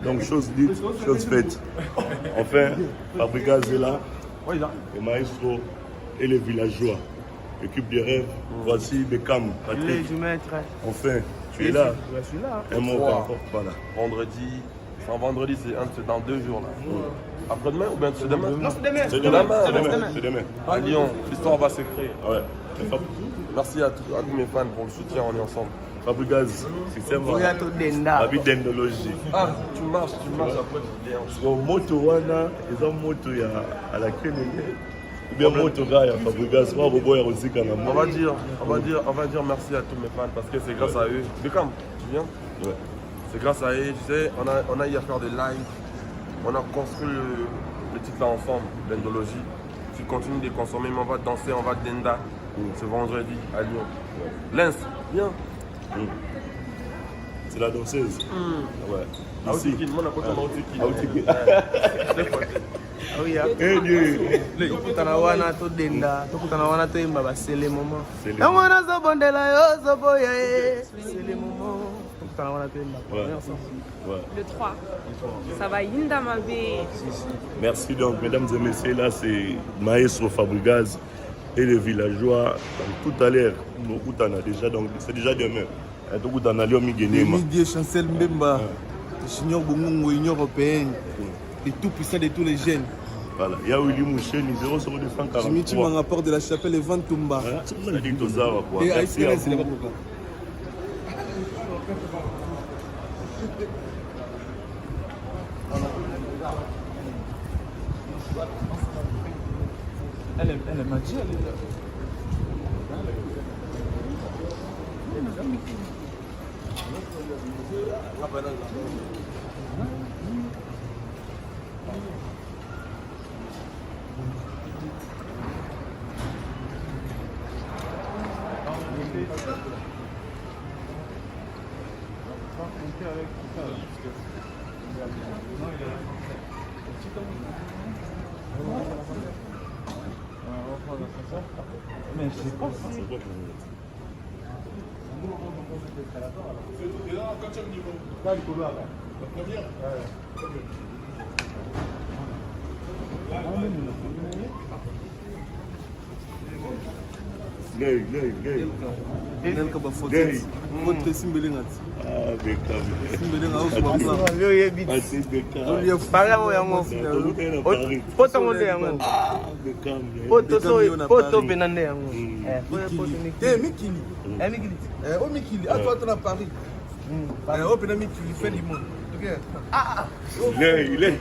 Donc, chose dite, chose faite. Enfin, Fabregas est là, le maestro et les villageois. Équipe de rêve, voici Beckham, Patrick. Enfin, tu es là. Je suis là. Un mot encore, voilà. Vendredi, sans vendredi, c'est dans 2 jours là. Après-demain ou bien c'est demain? Non, c'est demain. C'est demain. C'est demain. À Lyon, l'histoire va s'écrire. Ouais. Merci à tous mes fans pour le soutien, on est ensemble. Fabregas, c'est moi. La vie d'ethnologie. Ah, tu marches après tu viens. Parce que moto wana, ils ont moto à la queue. Ou bien moto gars, Fabregas, moi, Bobo et Rosika. On va dire merci à tous mes fans parce que c'est grâce à eux. Beckham, tu viens? Ouais. C'est grâce à eux, tu sais, on a eu à faire des lives, on a construit le titre là ensemble, l'endologie. Tu continues de consommer, mais on va danser, on va denda ce vendredi à Lyon. Lens, viens. C'est la danseuse. Ouais. Ici. Tokutana wana todenda, tokutana wana toyemba basele momo. Yango wana zobondela yo zoboya ye. Basele momo. Tokutana wana toyemba. Ouais. Le 3. Ça va Yinda Mabe. Merci donc, mesdames et messieurs, là c'est Maestro Fabregas et les villageois. Donc, tout à l'heure, nous on a déjà, donc c'est déjà demain. Tout on a Lyon Miguenema. Dieu Chancel Mbemba, Junior Bongo, Union Européenne, et tout puissant de tous les jeunes. Voilà, il y a Willy Mouchen, 0,243. J'ai mis mon rapport de la chapelle et Ventumba. Et Aïsera, c'est là pourquoi. Elle est magique, elle est là. Mais je sais pas si... Gay. Votre Simbelingat. Ah, Beckham. Simbelingat, C'est Beckham. Poto Benande yango. Mikili. Mikili. Ah, toi, tu es à Paris. Oh, Mikili, fait du monde. Il est.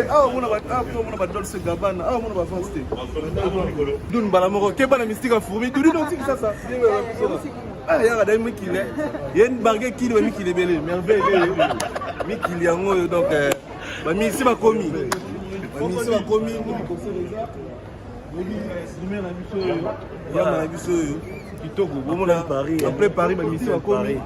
Ah, on a Dolce Gabbana. Ah, on a Fancy. Dune Balamoro. Qu'est-ce que la mystique a fourmi? Tu dis donc ça, ça. Ah, il y a des Mikili. Il y a une baguette qui doit Mikili belé. Merveille. Mikili yango donc. Ici ma commis. Ici ma commis. Après Paris, ma mission a commis.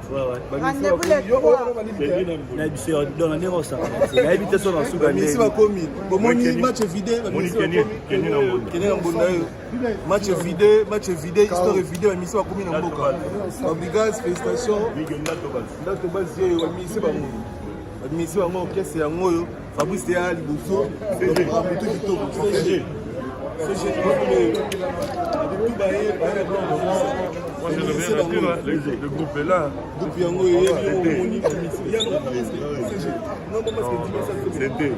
Match vidé, match vidé, histoire vidé, ma mission a commis dans Boka. Fabregas, félicitations. La mission a mon caisse et un mot. Fabrice est à Liboso. Moi je reviens le groupe est là. C'était.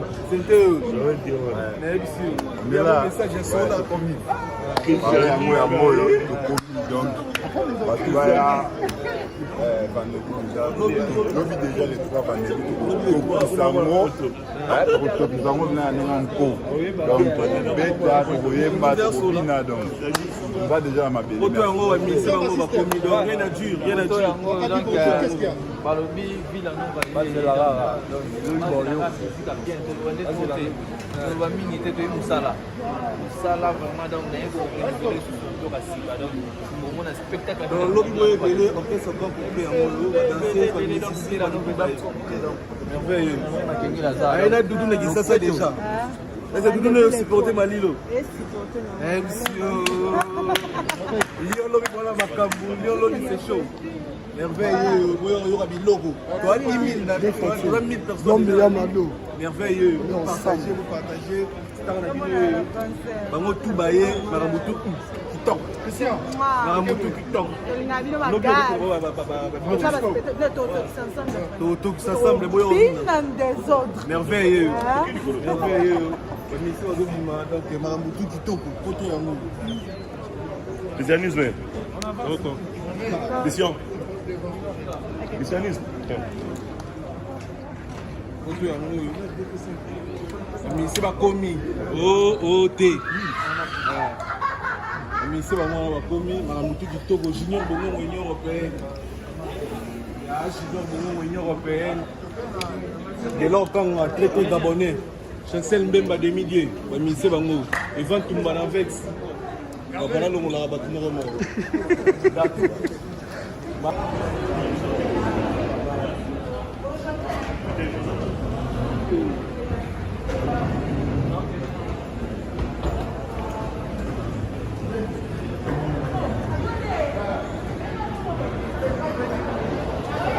Est-ce que vous avez supporté Malilo? Lyon Lobby, voilà ma Lyon Lobby, c'est chaud. Merveilleux, il y aura des logos. Tu as 10 000, tu as 1000 personnes. Merveilleux, vous partagez. Bango tout baillé, Maramutu qui toque. Maramutu qui toque. Tout qui s'assemble, merveilleux. Merveilleux. Donc Maramutu qui toque. Christianisme. Mission. Christianisme. C'est pas commis. OOT. C'est vraiment commis. Maramutu qui toque au junior de l'Union européenne. L'Union européenne. Dès lors, quand on a traité d'abonnés, Chancel Mbemba de Midier, c'est Bango. Et Van Tumbanavex. Voilà le monde à battre nos remords.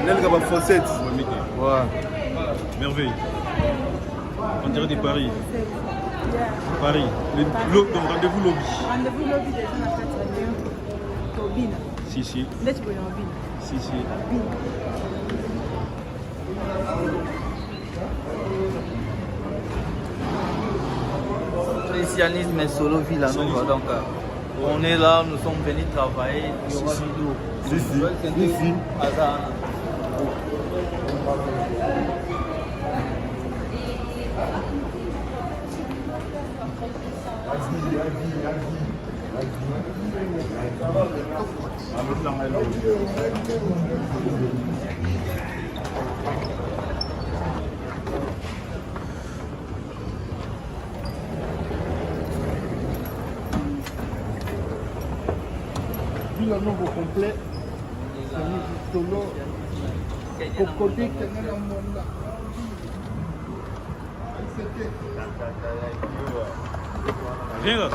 Nelga Fossette. Ouais. Merveille. On dirait des paris. Paris. Donc rendez-vous lobby. Rendez-vous lobby des gens à Tobina. Si. Si. Christianisme et solo vie là, donc on est là, nous sommes venus travailler, il y aura vidéo. Si. Hasard. Vu le nombre complet, solo, cocodique, Viens là.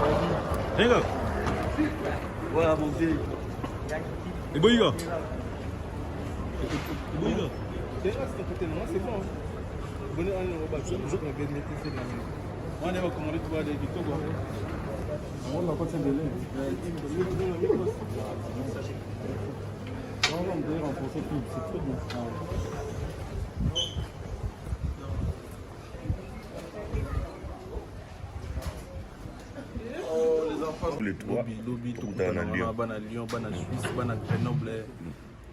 voilà mon Dieu. Et Boïga. C'est bon. Bonne année, on va jouer. On va commander tout des Togo. On va pas s'en délai. On va renforcer tout. C'est très bien. Les trois. Lobby, tout dans la Lyon. Lyon, Suisse, Grenoble.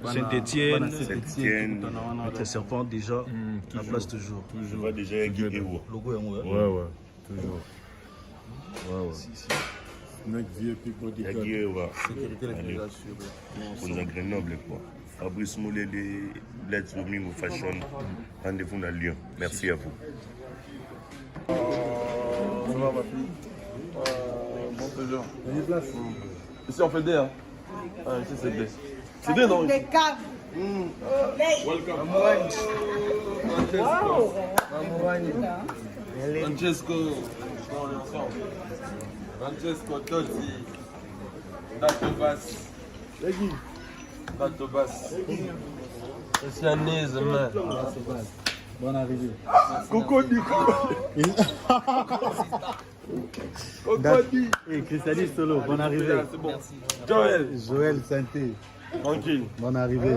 Saint-Étienne, Notre serpent déjà, la place toujours. Je vois déjà un guide et où. Ouais, toujours. Il y a guide et on a Grenoble quoi. Fabrice Moulet, Let's Domingo Fashion. Rendez-vous dans Lyon. Merci à vous. Ça va ma fille? Bon plaisir. Ici on fait D hein? Ah ici c'est D. C'est D non? Des caves. Welcome. Francesco. On est ensemble. Francesco Totti. Dato Bass. Christianisme. Bonne arrivée. Cocody. Cocody. Et Christianisme solo, bonne arrivée. C'est bon. Joël Santé, Tranquille. bonne arrivée.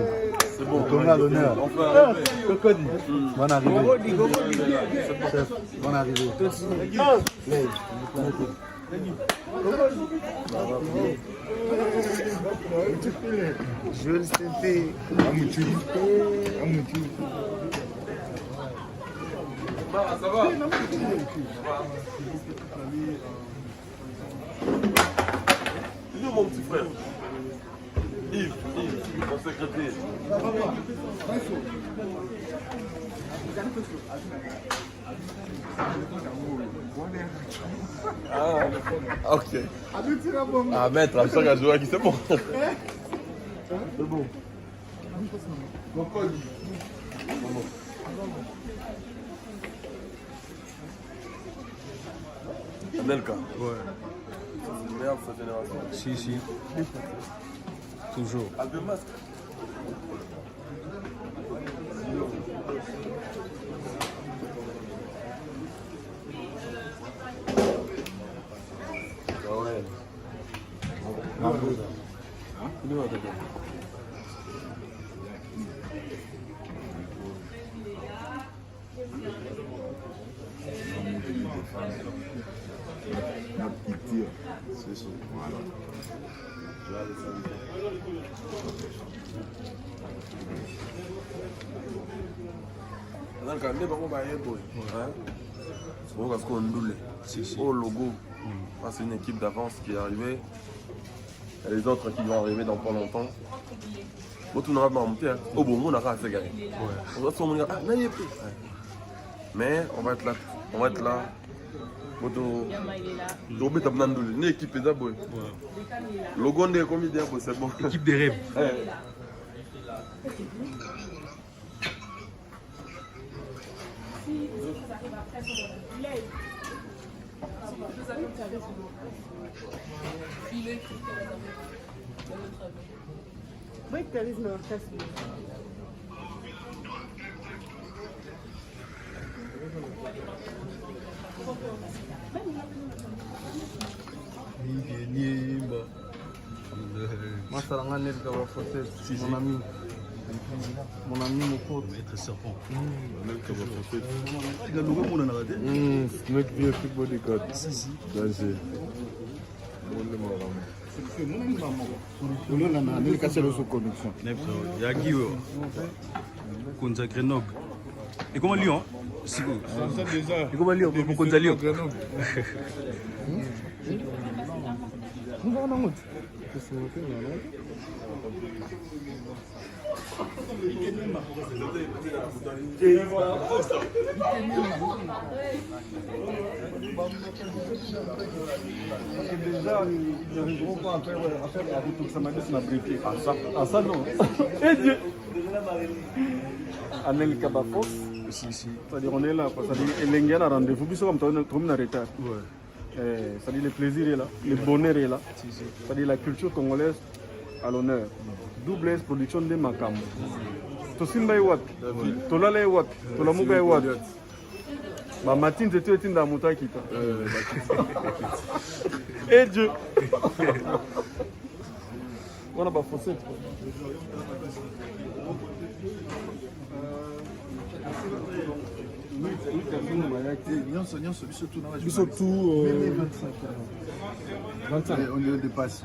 C'est bon. Thomas à l'honneur. On peut arriver. Cocody, bonne arrivée. C'est bon. Chef, bonne arrivée. Joël Santé, Amoutou. Ça va? Il est mon petit frère. Yves, mon secrétaire. Ah, ok. Ah, maître, I'm sorry, jouer qui c'est bon. C'est bon. Mon code. Nelka. Ouais. C'est une merde cette génération. Si. Toujours. Avec le masque. C'est ça. Voilà. Au logo, c'est une équipe d'avance qui est arrivée. Il y a les autres qui vont arriver dans pas longtemps. Mais on va être là. On va être là. Une équipe d'abord. Logo de comédien, c'est bon. Équipe des rêves. Moi, ça l'a amené d'avoir fait mon ami. Mon ami, mon pote. Maître serpent. Snake via football de code. Si. Danger. Yagi, Konza Grenoble. Et comment Lyon? Et comment Lyon? Pour Konza Lyon. Déjà, ils n'arriveront pas à faire la route ça m'a dit c'est briqué. Ah ça non. Et Dieu. Anel Kabafos. Si. C'est-à-dire on est là, c'est-à-dire l'Engel a rendez-vous, puis comme on est en retard. C'est-à-dire le plaisir est là, le bonheur est là. C'est-à-dire la culture congolaise à l'honneur. Double production de Makam. Tosimba Iwat, Tolala Iwat, Tolamuga Iwat. Ma matine c'était une damuta qui Et Dieu. On a pas forcé. Surtout 25. On dépasse.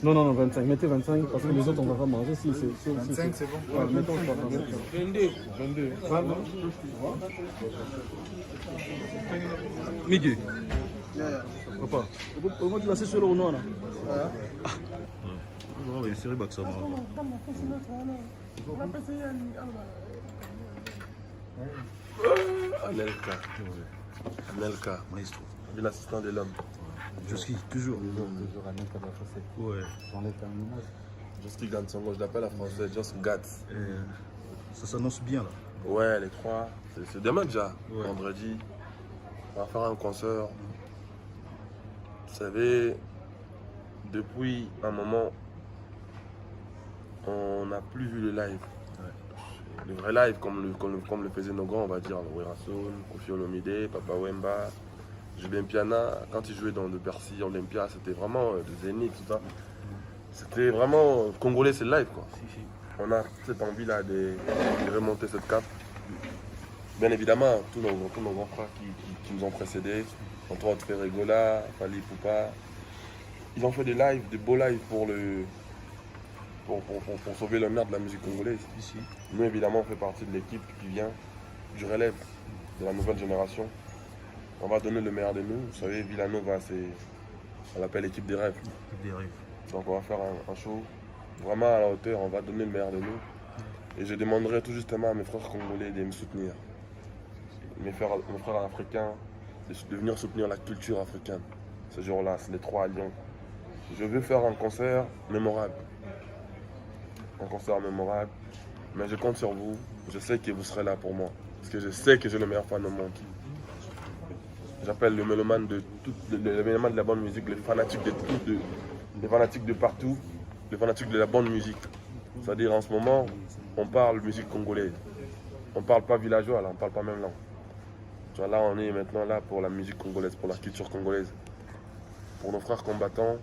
Non, 25. Mettez 25 parce que les autres on va pas manger. Si, 25 c'est bon. Ouais, mettons 22. Miguel. Papa, comment tu vas sur le nom là? On va essayer de ça. Anelka, Maestro. l'assistant de l'homme. Joski, toujours. Ouais. Joski Gansongo, je l'appelle en français, Just Gats. Ça s'annonce bien là. Ouais, les trois. C'est demain déjà, vendredi. On va faire un concert. Vous savez, depuis un moment, on n'a plus vu le live. Le vrai live, comme le faisaient nos grands, on va dire, le Werason, Kofi Olomide, Papa Wemba, Julien Piana. Quand ils jouaient dans le Bercy, Olympia, c'était vraiment le Zénith, tout ça. C'était vraiment congolais, c'est le live quoi. On a cette envie là de remonter cette cape. Bien évidemment, tous nos grands frères qui nous ont précédés, entre autres Ferregola, Fali Poupa, ils ont fait des lives, des beaux lives pour sauver l'honneur de la musique congolaise. Ici. Nous évidemment on fait partie de l'équipe qui vient du relève de la nouvelle génération. On va donner le meilleur de nous. Vous savez, Villanova, on l'appelle l'équipe des rêves. Des rêves. Donc on va faire un show vraiment à la hauteur, on va donner le meilleur de nous. Et je demanderai tout justement à mes frères congolais de me soutenir. Mes frères africains, de venir soutenir la culture africaine. Ce jour-là, c'est les 3 à Lyon. Je veux faire un concert mémorable. Mais je compte sur vous. Je sais que vous serez là pour moi. Parce que je sais que j'ai le meilleur fan au monde. J'appelle le mélomane de la bonne musique, les fanatiques les fanatiques de partout, les fanatiques de la bonne musique. C'est-à-dire en ce moment, on parle musique congolaise. on parle pas villageois, là, on parle pas même langue. Tu vois, là, on est maintenant là pour la musique congolaise, pour la culture congolaise. Pour nos frères combattants,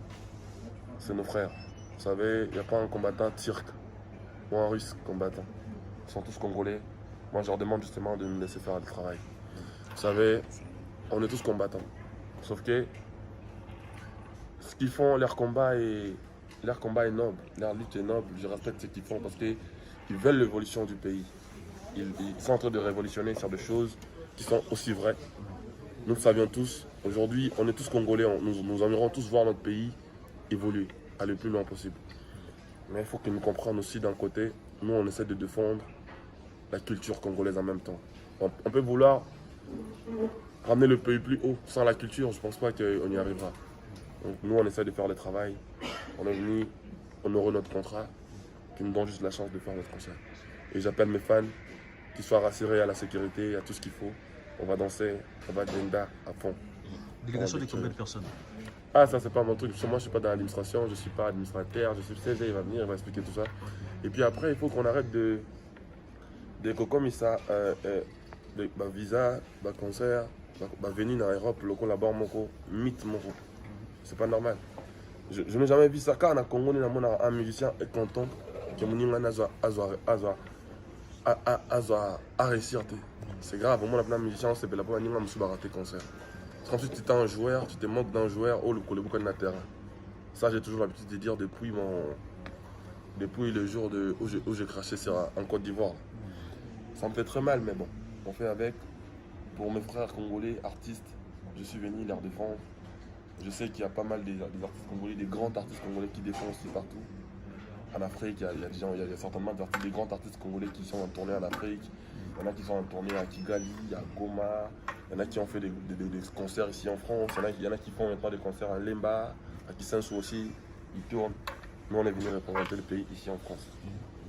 c'est nos frères. Vous savez, il n'y a pas un combattant turc ou un russe combattant. Ils sont tous congolais. Moi, je leur demande justement de me laisser faire le travail. Vous savez, on est tous combattants. Sauf que ce qu'ils font, leur combat est noble, leur lutte est noble. Je respecte ce qu'ils font parce qu'ils veulent l'évolution du pays. Ils sont en train de révolutionner sur des choses qui sont aussi vraies. Nous le savions tous. Aujourd'hui, on est tous congolais. Nous aimerions tous voir notre pays évoluer, aller le plus loin possible. Mais il faut qu'ils nous comprennent aussi d'un côté. Nous, on essaie de défendre la culture congolaise en même temps. On peut vouloir ramener le pays plus haut sans la culture. Je ne pense pas qu'on y arrivera. Donc nous, on essaie de faire le travail. On est venu honorer notre contrat, qui nous donne juste la chance de faire notre concert. Et j'appelle mes fans qu'ils soient rassurés à la sécurité, à tout ce qu'il faut. On va danser, on va Denda à fond. Délégation de combien de personnes? Ah, ça, c'est pas mon truc. Moi, je ne suis pas dans l'administration, je ne suis pas administrateur, je suis CG, il va venir, il va expliquer tout ça. Et puis après, il faut qu'on arrête de comme ça, visa, concert, venir dans l'Europe, le là-bas, mythe, c'est pas normal. Je n'ai jamais vu ça. Quand on a Congo, un musicien est content que a réussi. C'est grave, au moins, un musicien, c'est pour la rater concert. C'est comme si tu étais un joueur, tu te manques d'un joueur, oh, le beaucoup de terrain. Ça, j'ai toujours l'habitude de dire depuis le jour où j'ai craché en Côte d'Ivoire. Ça me fait très mal, mais bon, on fait avec. Pour mes frères congolais, artistes, je suis venu les défendre. Je sais qu'il y a pas mal des artistes congolais, des grands artistes congolais qui défendent aussi partout. En Afrique, il y a certainement des grands artistes congolais qui sont en tournée en Afrique. Il y en a qui sont en tournée à Kigali, à Goma. Il y en a qui ont fait des concerts ici en France. Il y en a qui font maintenant des concerts à Lemba, à Kisensu aussi. Ils tournent. Nous, on est venu représenter le pays ici en France.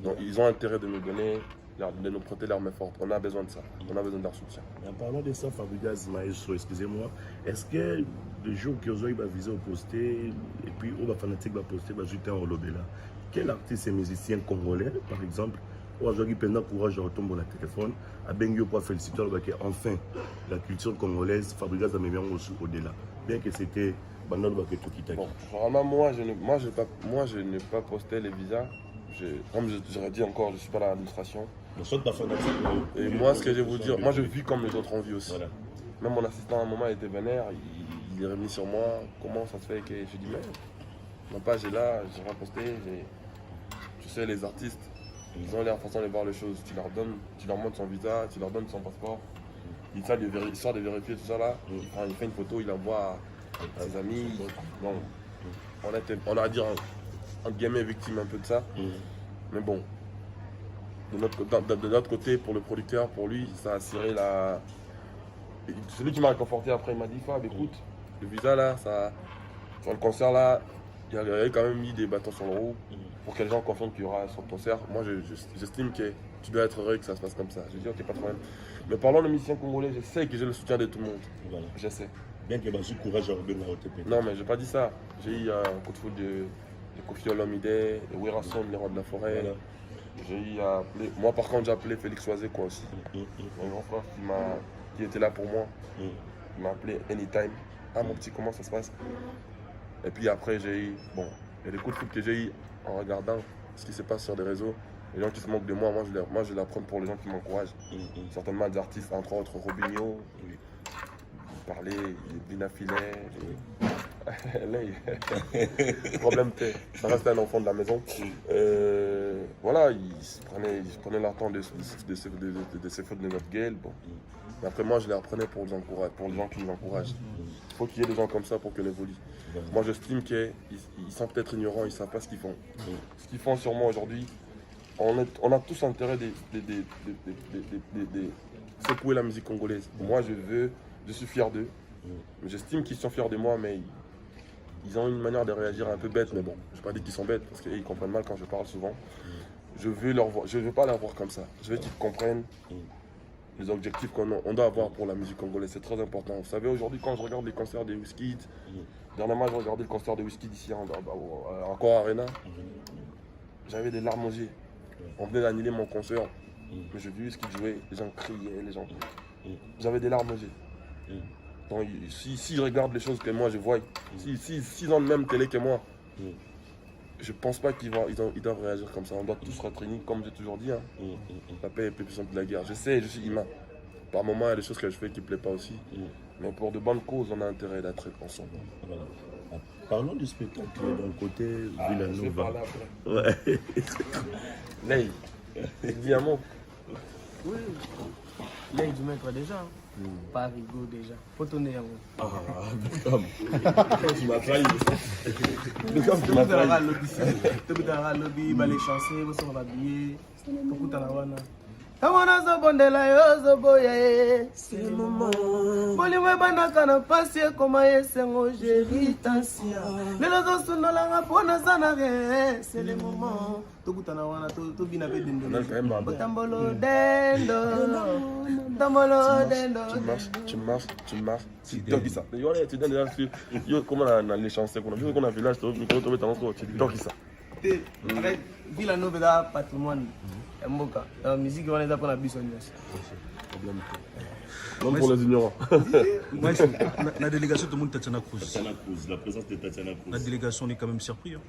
Donc, ils ont intérêt de nous donner, de nous prêter leur main forte. On a besoin de ça. On a besoin de leur soutien. En parlant de ça, Fabregas Maestro, excusez-moi, est-ce que le jour que vous avez visé au poster, et puis au fanatique va poster, va jeter un holobe là, quel artiste et musicien congolais, par exemple, aujourd'hui, pendant courage de retomber dans le téléphone, a bien eu pour féliciter enfin la culture congolaise, Fabregas a mis bien au-delà. Bien que c'était bon, vraiment, moi, je n'ai pas posté les visas. Comme j'aurais dit encore, je ne suis pas dans l'administration. Et moi, ce que je vais vous dire, moi je vis comme les autres ont vu aussi. Voilà. Même mon assistant à un moment était vénère, il est revenu sur moi. Comment ça se fait que je dis mais ma page est là, j'ai rien posté. Tu sais, les artistes, ils ont leur façon de voir les choses. Tu leur montres son visa, tu leur donnes son passeport. Il sort de vérifier tout ça là. Il fait une photo, il envoie à ses amis. Bon, on a dit entre guillemets victime un peu de ça. Mais bon, de notre côté, pour le producteur, pour lui, ça a assuré la... Celui qui m'a réconforté après, il m'a dit Fab, écoute, le visa là, sur le concert là, il y avait quand même mis des bâtons sur le roue pour que les gens confirment qu'il y aura sur le concert. Moi, j'estime que tu dois être heureux que ça se passe comme ça. Je dis ok, pas de problème. Mais parlant de musiciens congolais, je sais que j'ai le soutien de tout le monde. Voilà. Je sais. Bien que j'ai courage à revenir au TP. Non, mais j'ai pas dit ça. J'ai eu un coup de foot de Kofi Olomide, de Werason, les rois de la forêt. Voilà. J'ai eu appelé. Moi, par contre, j'ai appelé Félix Oisé quoi aussi. Mon grand frère qui était là pour moi. Il m'a appelé anytime. Ah, mon petit, comment ça se passe? Et puis après, j'ai eu. Bon, il y a des coups de foot que j'ai eu en regardant ce qui se passe sur les réseaux. Les gens qui se moquent de moi, je les apprends pour les gens qui m'encouragent. Certainement des artistes, entre autres Robinho, parler, Bina Filet. Problème T, ça reste un enfant de la maison. Voilà, ils prenaient leur temps de se foutre de notre gueule. Bon. Mais après, moi, je les reprenais pour les gens qui nous encouragent. Il faut qu'il y ait des gens comme ça pour qu'on évolue. Moi, j'estime qu'ils sont peut-être ignorants, ils ne savent pas ce qu'ils font. Ce qu'ils font sur moi aujourd'hui, on a tous intérêt de secouer la musique congolaise. Moi, je suis fier d'eux. J'estime qu'ils sont fiers de moi, mais ils ont une manière de réagir un peu bête. Mais bon, je ne vais pas dire qu'ils sont bêtes, parce qu'ils comprennent mal quand je parle souvent. Je ne veux pas les voir comme ça. Je veux qu'ils comprennent les objectifs qu'on doit avoir pour la musique congolaise. C'est très important. Vous savez, aujourd'hui, quand je regarde les concerts des Wizkid, dernièrement, j'ai regardé le concert de Wizkid ici encore Arena, j'avais des larmes aux yeux. On venait d'annuler mon concert Mais j'ai vu ce qu'ils jouaient, les gens criaient, les gens. J'avais des larmes aux yeux. Donc, si je regarde les choses que moi je vois, s'ils ont le même télé que moi, je pense pas qu'ils doivent réagir comme ça. On doit tous être unis, comme j'ai toujours dit. Hein. La paix est plus puissante que la guerre. Je sais, je suis humain. Par moments, il y a des choses que je fais qui ne plaisent pas aussi. Mais pour de bonnes causes, on a intérêt d'être ensemble. Voilà. Parlons du spectacle d'un côté Villanova. Je vais parler après. Ouais. Ney, dis un mot. Oui. L'œil du maître déjà. Pas rigolo déjà. Faut tourner à vous. Ah, Beckham. Tu m'as trahi. Beckham, tu m'as trahi. Tu as lobby, les chanceux, vous sont habillés. Tu as la wana. Tamona zobondela yo zoboya ye. C'est le moment. Bolimwe banaka na pasi ekoma yesengo jeritansia. Lelo zosundolanga mpona sana rien. C'est le moment. Tokutana wana tobina pe dendo. Tambolo dendo. Tambolo dendo. Tu marches. TikTok ça. Tu donnes déjà sur comment on a les chansons qu'on a vu qu'on a village, tu TikTok ça. Avec Villanova da patrimoine. Mboka. La musique on est là pour la bisogneuse. Même pour les ignorants. Moi, la délégation, tout le monde Tatiana Cruz. Tatiana Cruz, la présence de Tatiana Cruz. La délégation, on est quand même surpris. Hein.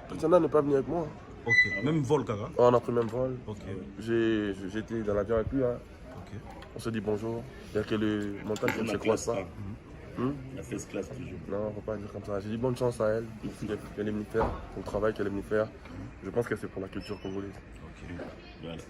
Tatiana n'est pas venue avec moi. Ok. Même vol, Kara. On a pris le même vol. Ok. J'étais dans l'avion avec lui. Hein. Ok. On se dit bonjour. Il y a que le montagne qui ne se croise pas. La first class toujours. Non, on ne peut pas dire comme ça. J'ai dit bonne chance à elle pour ce qu'elle est venue faire, pour le travail qu'elle est venue faire. Je pense que c'est pour la culture congolaise. Ok. Voilà.